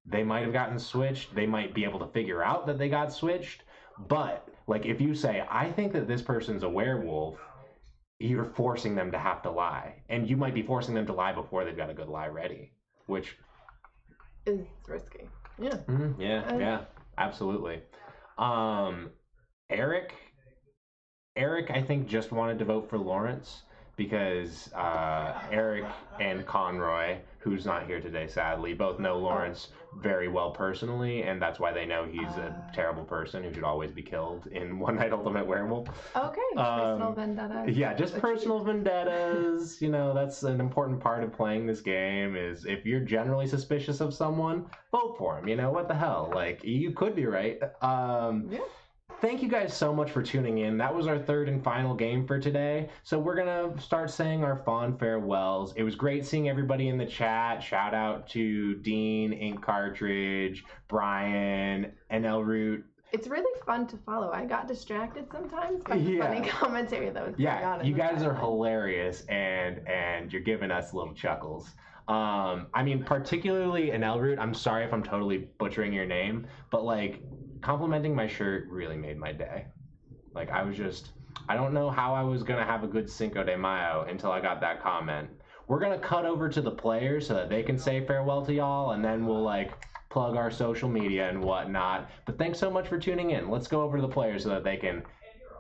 They might have gotten switched. They might be able to figure out that they got switched. But, like, if you say, I think that this person's a werewolf, you're forcing them to have to lie. And you might be forcing them to lie before they've got a good lie ready, which is risky. Yeah. Yeah, absolutely. Eric, I think, just wanted to vote for Lawrence because Eric and Conroy, who's not here today, sadly, both know Lawrence very well personally, and that's why they know he's a terrible person who should always be killed in One Night Ultimate Werewolf. Okay, personal vendetta. Yeah, just personal vendettas. You know, that's an important part of playing this game is if you're generally suspicious of someone, vote for him. You know, what the hell? Like, you could be right. Thank you guys so much for tuning in. That was our third and final game for today. So we're going to start saying our fond farewells. It was great seeing everybody in the chat. Shout out to Dean, Ink Cartridge, Brian, NL Root. It's really fun to follow. I got distracted sometimes by the funny commentary that was going on. You guys are hilarious, and you're giving us little chuckles. I mean, particularly NL Root, I'm sorry if I'm totally butchering your name, but like, complimenting my shirt really made my day. Like, I don't know how I was going to have a good Cinco de Mayo until I got that comment. We're going to cut over to the players so that they can say farewell to y'all, and then we'll, like, plug our social media and whatnot. But thanks so much for tuning in. Let's go over to the players so that they can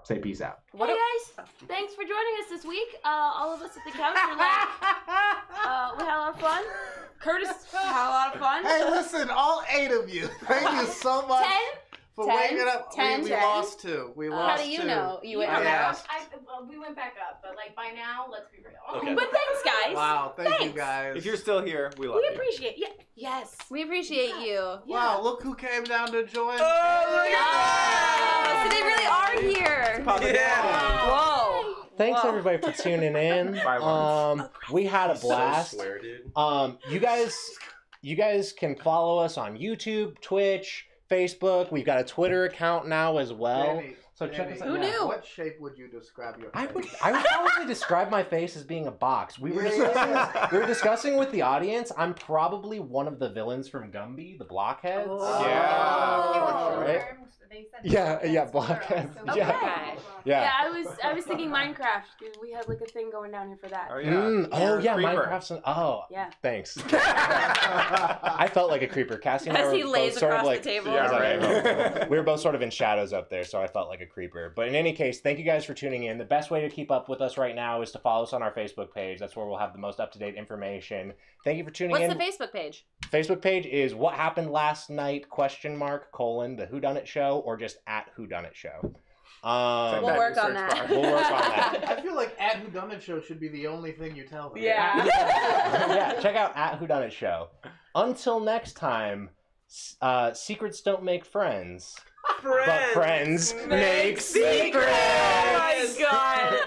say peace out. Hey guys, thanks for joining us this week. All of us at the couch are like, we had a lot of fun. Curtis had a lot of fun. Hey, listen, all 8 of you, thank you so much. 10? For waking up. We lost 2. We lost 2. How do you know? You went we went back up, but like by now, let's be real. Okay. But thanks, guys. Wow, thank you guys. If you're still here, we love you. We appreciate you. Yes. We appreciate you. Wow, look who came down to join. So they really are here. Yeah. Whoa. Thanks everybody for tuning in. We had a blast. So swear, dude. You guys can follow us on YouTube, Twitch, Facebook. We've got a Twitter account now as well. So check us out. Who knew? What shape would you describe your face? I would probably describe my face as being a box. We were discussing with the audience. I'm probably one of the villains from Gumby, the blockheads. Right? Yeah, blockheads. Okay. Yeah. I was thinking Minecraft. We had like a thing going down here for that. Oh yeah. Minecraft's. Yeah. Thanks. I felt like a creeper. Cassie and I As were he lays both sort of across like, the table. Yeah, right. We were both sort of in shadows up there, so I felt like a creeper. But in any case, thank you guys for tuning in. The best way to keep up with us right now is to follow us on our Facebook page. That's where we'll have the most up-to-date information. Thank you for tuning in. What's the Facebook page? Facebook page is What Happened Last Night, ? The Whodunit Show, or just @Whodunit Show. We'll work on that. We'll work on that. I feel like at Whodunit Show should be the only thing you tell them. Yeah. Yeah, check out at Whodunit Show. Until next time, secrets don't make friends. But friends make secrets! Oh my god.